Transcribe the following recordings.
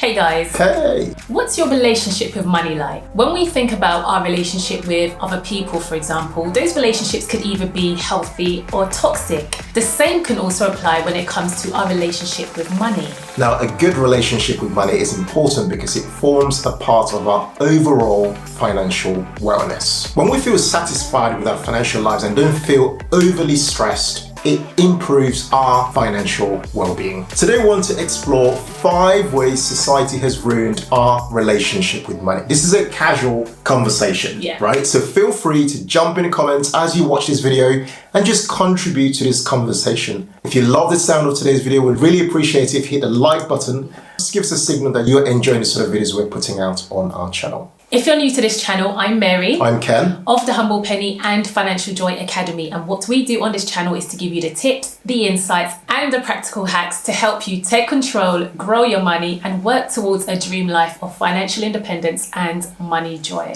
Hey guys. Hey. What's your relationship with money like? When we think about our relationship with other people, for example, those relationships could either be healthy or toxic. The same can also apply when it comes to our relationship with money. Now, a good relationship with money is important because it forms a part of our overall financial wellness. When we feel satisfied with our financial lives and don't feel overly stressed, it improves our financial well-being. Today we want to explore 5 ways society has ruined our relationship with money. This is a casual conversation, right? So feel free to jump in the comments as you watch this video and just contribute to this conversation. If you love the sound of today's video, we'd really appreciate it if you hit the like button. This gives a signal that you're enjoying the sort of videos we're putting out on our channel. If you're new to this channel, I'm Mary. I'm Ken. Of the Humble Penny and Financial Joy Academy. And what we do on this channel is to give you the tips, the insights, and the practical hacks to help you take control, grow your money, and work towards a dream life of financial independence and money joy.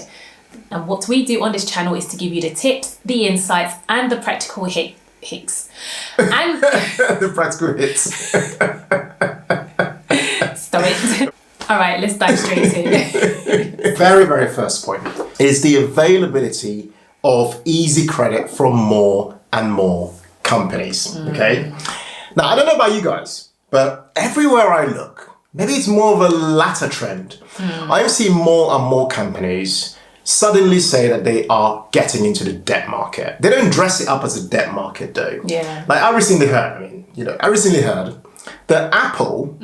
And what we do on this channel is to give you the tips, the insights, and the practical hacks. And the practical hits. Stop it. All right, let's dive straight in. Very first point is the availability of easy credit from more and more companies, okay? Now, I don't know about you guys, but everywhere I look, maybe it's more of a latter trend. I see more and more companies suddenly say that they are getting into the debt market. They don't dress it up as a debt market though. Yeah. Like I recently heard that Apple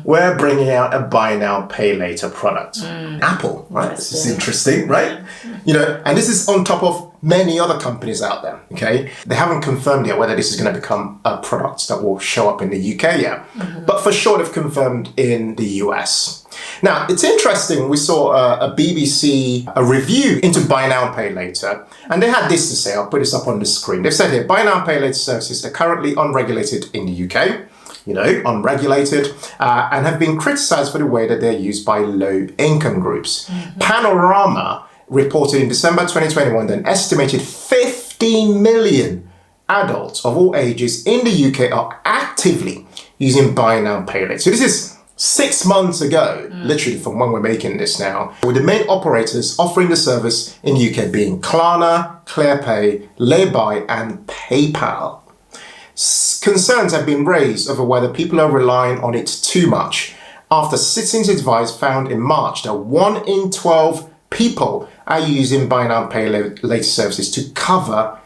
were bringing out a buy now, pay later product. Apple, right? This is interesting, right? You know, and this is on top of many other companies out there, okay? They haven't confirmed yet whether this is going to become a product that will show up in the UK yet. But for sure, they've confirmed in the US. Now, it's interesting, we saw a BBC review into buy now, pay later, and they had this to say. I'll put this up on the screen. They've said here, buy now, pay later services are currently unregulated in the UK, you know, unregulated, and have been criticised for the way that they're used by low-income groups. Panorama reported in December 2021 that an estimated 15 million adults of all ages in the UK are actively using buy now, pay later. So this is 6 months ago, literally from when we're making this now, with the main operators offering the service in the UK being Klarna, ClearPay, Laybuy and PayPal. Concerns have been raised over whether people are relying on it too much after Citizens Advice found in March that 1 in 12 people are using buy now pay later services to cover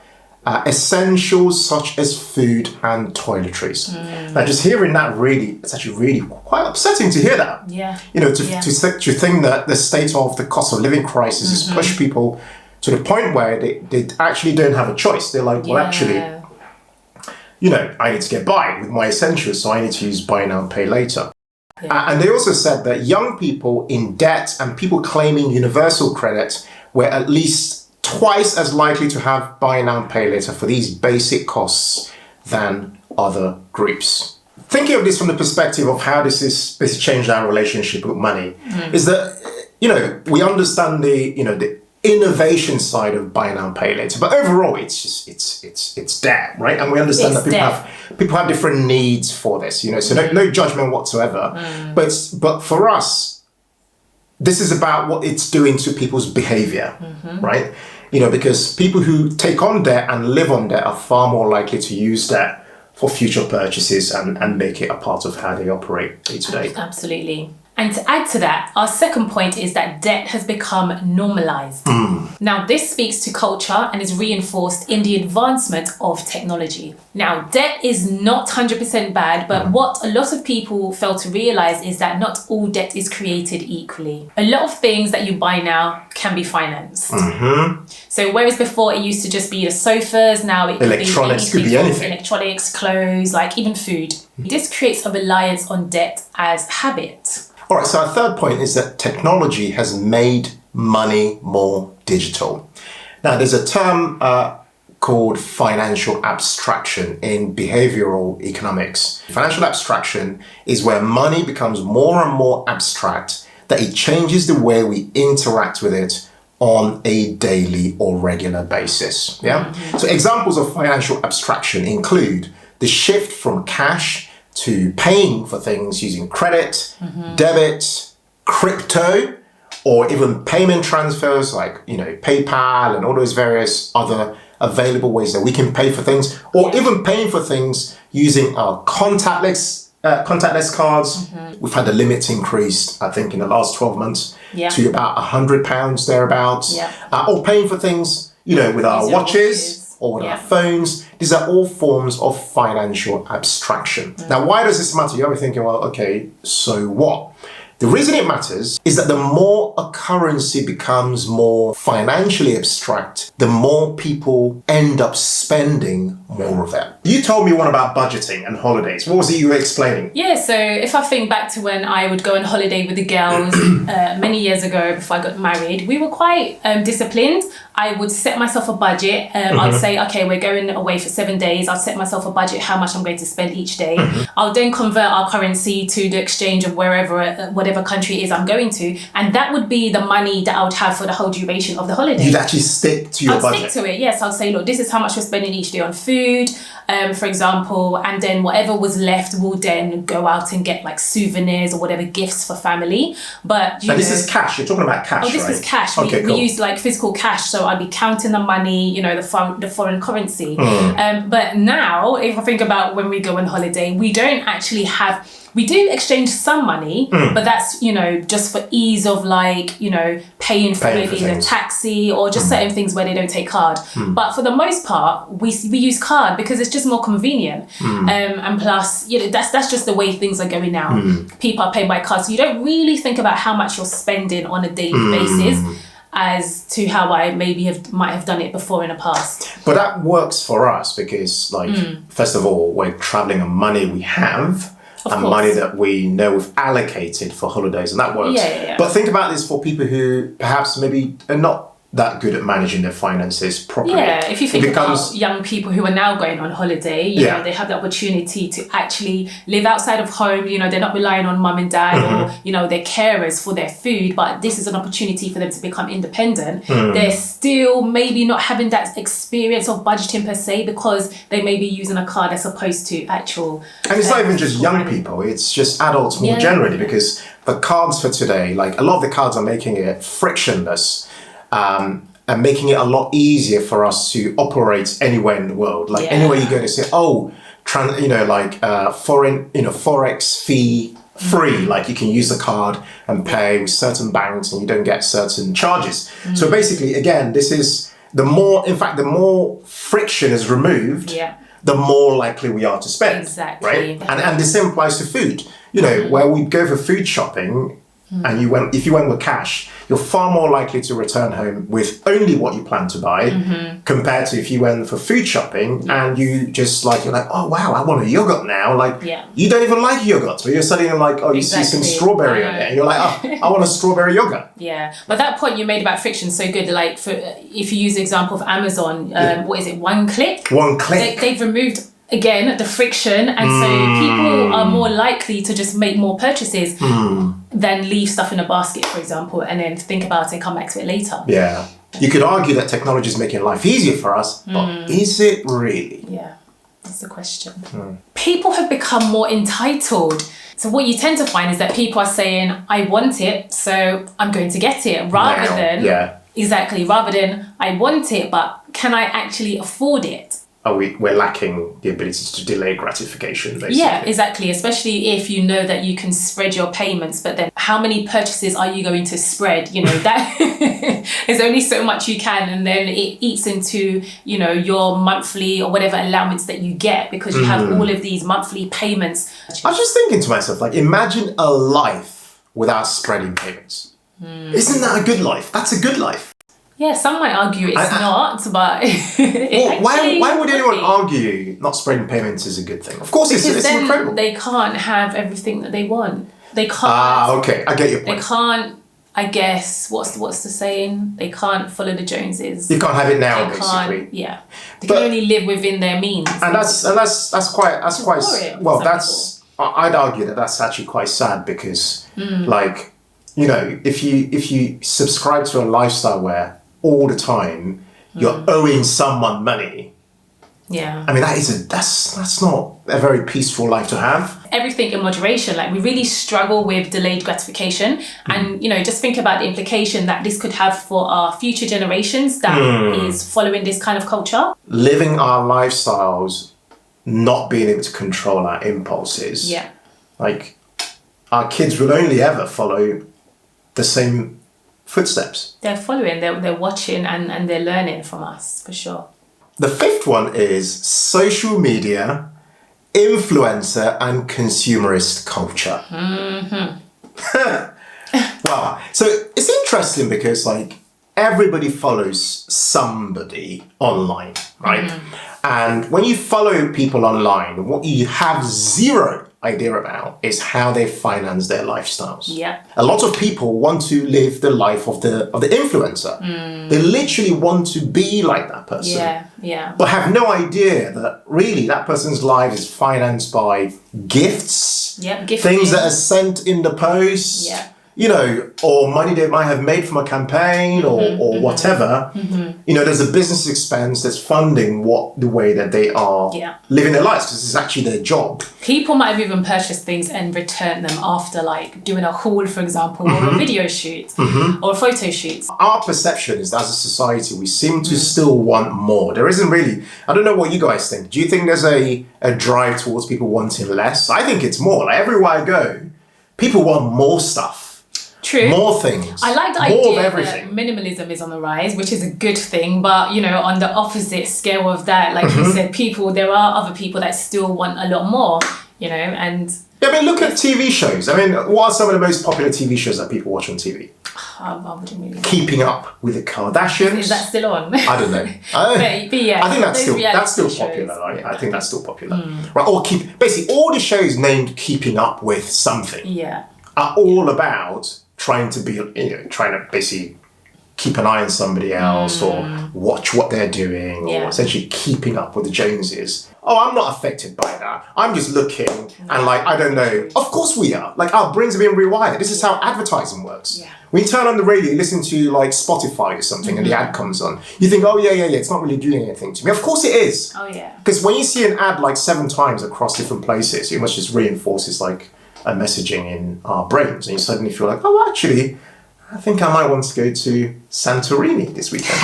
essentials such as food and toiletries. Now, just hearing that it's actually really quite upsetting to hear that. Yeah. You know, to think that the state of the cost of living crisis has pushed people to the point where they actually don't have a choice. They're like, well, actually, you know, I need to get by with my essentials, so I need to use buy now, pay later. And they also said that young people in debt and people claiming universal credit were at least twice as likely to have buy now, pay later for these basic costs than other groups. Thinking of this from the perspective of how this has changed our relationship with money, is that, you know, we understand the innovation side of buy now, pay later, but overall it's debt, right? And we understand that people have different needs for this, you know, so no judgment whatsoever. But for us, this is about what it's doing to people's behavior, right? You know, because people who take on debt and live on debt are far more likely to use debt for future purchases and make it a part of how they operate day to day. Absolutely. And to add to that, our second point is that debt has become normalised. Now, this speaks to culture and is reinforced in the advancement of technology. Now, debt is not 100% bad, but what a lot of people fail to realise is that not all debt is created equally. A lot of things that you buy now can be financed. So whereas before it used to just be the sofas, now it could be anything. Electronics, clothes, like even food. This creates a reliance on debt as habit. All right, so our third point is that technology has made money more digital. Now, there's a term called financial abstraction in behavioral economics. Financial abstraction is where money becomes more and more abstract, that it changes the way we interact with it on a daily or regular basis. So examples of financial abstraction include the shift from cash to paying for things using credit, debit, crypto, or even payment transfers like, you know, PayPal and all those various other available ways that we can pay for things, or even paying for things using our contactless cards. We've had the limits increased, I think, in the last 12 months to about £100 thereabouts. Or paying for things, you know, with our watches or with our phones. These are all forms of financial abstraction. Now, why does this matter? You're probably thinking, well, okay, so what? The reason it matters is that the more a currency becomes more financially abstract, the more people end up spending more of it. You told me one about budgeting and holidays. What was it you were explaining? Yeah, so if I think back to when I would go on holiday with the girls many years ago before I got married, we were quite disciplined. I would set myself a budget. I'd say, okay, we're going away for 7 days. I'd set myself a budget, how much I'm going to spend each day. I'll then convert our currency to the exchange of wherever, whatever country it is I'm going to. And that would be the money that I would have for the whole duration of the holiday. You'd actually stick to your budget? I'd stick to it, yes. I'll say, look, this is how much we're spending each day on food, for example. And then whatever was left, we'll then go out and get like souvenirs or whatever gifts for family. But you know, this is cash. You're talking about cash, this right? is cash. Okay, we use like physical cash. So I'd be counting the money, you know, the foreign currency. But now, if I think about when we go on holiday, we don't actually have... We do exchange some money, but that's, you know, just for ease of like, you know, paying for maybe the taxi or just certain things where they don't take card. But for the most part, we use card because it's just more convenient. And plus, you know, that's just the way things are going now. People are paying by card. So you don't really think about how much you're spending on a daily basis as to how I maybe might have done it before in the past. But that works for us because, like, first of all, we're traveling on money we have. And money that we know we've allocated for holidays, and that works. But think about this for people who perhaps maybe are not that good at managing their finances properly. Yeah, if you think about young people who are now going on holiday, you know, they have the opportunity to actually live outside of home. You know, they're not relying on mum and dad or, you know, their carers for their food, but this is an opportunity for them to become independent. They're still maybe not having that experience of budgeting per se because they may be using a card as opposed to actual... And it's not even just young people, it's just adults more generally, because the cards for today, like a lot of the cards are making it frictionless. And making it a lot easier for us to operate anywhere in the world. Like anywhere you go to say, foreign, you know, forex fee free. Like you can use the card and pay with certain banks, and you don't get certain charges. So basically, again, this is the more friction is removed, the more likely we are to spend. Exactly. Right? And the same applies to food. You know, where we go for food shopping. And if you went with cash, you're far more likely to return home with only what you plan to buy compared to if you went for food shopping and you're like, oh wow, I want a yogurt now. Like you don't even like yogurt, but you're suddenly like, oh, you see some strawberry on it, and you're like, oh, I want a strawberry yogurt. Yeah, but that point you made about friction is so good. Like if you use the example of Amazon, what is it? One click. They've removed. Again, the friction, and so people are more likely to just make more purchases than leave stuff in a basket, for example, and then think about it and come back to it later. Yeah. You could argue that technology is making life easier for us, but is it really? Yeah, that's the question. People have become more entitled. So what you tend to find is that people are saying, I want it, so I'm going to get it, rather than I want it, but can I actually afford it? We're lacking the ability to delay gratification, basically. Yeah, exactly. Especially if you know that you can spread your payments, but then how many purchases are you going to spread? You know, that there's only so much you can, and then it eats into, you know, your monthly or whatever allowance that you get because you have all of these monthly payments. I was just thinking to myself, like, imagine a life without spreading payments. Isn't that a good life? That's a good life. Yeah, some might argue it's not, but why would anyone argue not spreading payments is a good thing? Of course, it's incredible. They can't have everything that they want. They can't. Okay, I get your point. They can't. I guess what's the saying? They can't follow the Joneses. You can't have it now, basically. Yeah, they can only live within their means. And that's quite well. I'd argue that's actually quite sad because, like, you know, if you subscribe to a lifestyle where all the time you're owing someone money. Yeah. I mean, that's not a very peaceful life to have. everything in moderation. Like we really struggle with delayed gratification. And, you know, just think about the implication that this could have for our future generations that is following this kind of culture. Living our lifestyles, not being able to control our impulses. Yeah. Like our kids will only ever follow the same footsteps. They're following, they're watching and they're learning from us, for sure. The fifth one is social media, influencer, and consumerist culture. Wow. So it's interesting because like everybody follows somebody online, right? And when you follow people online, what you have zero idea about is how they finance their lifestyles. Yeah. A lot of people want to live the life of the influencer. They literally want to be like that person. Yeah. But have no idea that really that person's life is financed by gifts, things that are sent in the post, you know, or money they might have made from a campaign or whatever. You know, there's a business expense that's funding the way that they are living their lives, because it's actually their job. People might have even purchased things and returned them after like doing a haul, for example, or a video shoot or a photo shoot. Our perception is that as a society, we seem to still want more. There isn't really, I don't know what you guys think. Do you think there's a drive towards people wanting less? I think it's more. Like everywhere I go, people want more stuff. True. More things. I like the more idea of everything. that minimalism is on the rise, which is a good thing. But, you know, on the opposite scale of that, like you said, there are other people that still want a lot more, you know, and... Yeah, I mean, look at TV shows. I mean, what are some of the most popular TV shows that people watch on TV? I wouldn't really know. Keeping Up with the Kardashians. Is that still on? I don't know. But yeah, I think that's still popular, right? I think that's still popular. Right, or basically all the shows named Keeping Up with something are all about trying to basically keep an eye on somebody else or watch what they're doing or essentially keeping up with the Joneses. Oh, I'm not affected by that. I'm just looking and like, I don't know. Of course we are. Like our brains are being rewired. This is how advertising works. Yeah. When you turn on the radio, you listen to like Spotify or something and the ad comes on. You think, oh yeah, it's not really doing anything to me. Of course it is. Oh yeah. Because when you see an ad like 7 times across different places, it must just reinforces like a messaging in our brains, and you suddenly feel like, oh, actually, I think I might want to go to Santorini this weekend,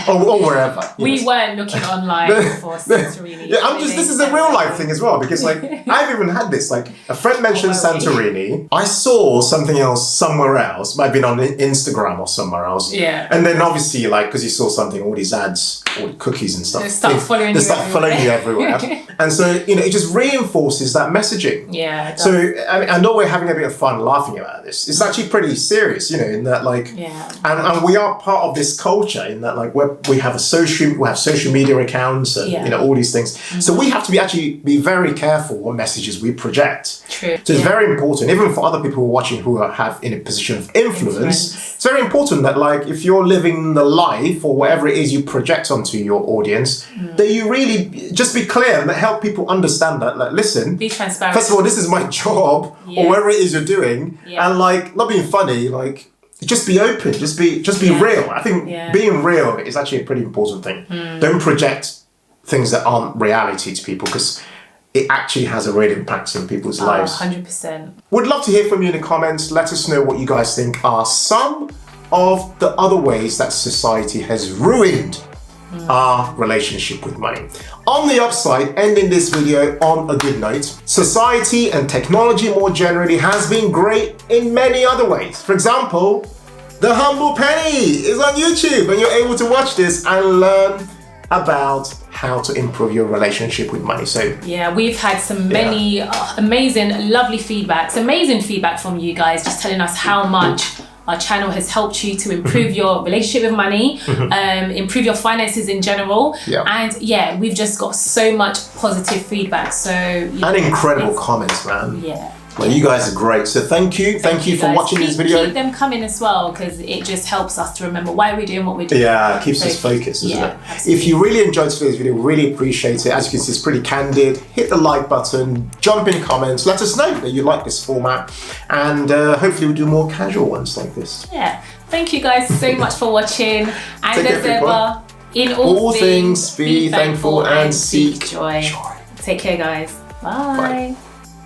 or wherever. We weren't looking online for Santorini. This is a real life thing as well, because like I've even had this. Like a friend mentioned Santorini, I saw something else somewhere else, might have been on Instagram or somewhere else. Yeah. And then obviously, like because you saw something, all these ads, all the cookies and stuff, They start following you everywhere. And so it just reinforces that messaging. Yeah. So I know we're having a bit of fun laughing about this. It's actually pretty serious, you know, in that like, and we are part of this culture in that like we have social media accounts and you know all these things. So we have to be very careful what messages we project. True. So it's very important, even for other people watching who have in a position of influence. It's very important that like if you're living the life or whatever it is you project onto your audience, that you really just be clear and help people understand that. Like, listen, be transparent. First of all, this is my job or whatever it is you're doing, and like not being funny, like. Just be open. Just be real. I think being real is actually a pretty important thing. Don't project things that aren't reality to people, because it actually has a real impact on people's lives. 100%. Would love to hear from you in the comments. Let us know what you guys think are some of the other ways that society has ruined our relationship with money. On the upside, ending this video on a good note, society and technology more generally has been great in many other ways. For example, The Humble Penny is on YouTube and you're able to watch this and learn about how to improve your relationship with money. So yeah, we've had some many amazing, lovely amazing feedback from you guys, just telling us how much our channel has helped you to improve your relationship with money, improve your finances in general. And we've just got so much positive feedback. So and incredible comments, man. Yeah. Well, you guys are great. So thank you for watching this video. Keep them coming as well, because it just helps us to remember why we're doing what we're doing. Yeah, it keeps us focused, doesn't it? Absolutely. If you really enjoyed today's video, really appreciate it. As you can see, it's pretty candid. Hit the like button, jump in comments, let us know that you like this format, and hopefully we'll do more casual ones like this. Yeah. Thank you guys so much for watching. And as ever, in all things, be thankful and seek joy. Take care, guys. Bye.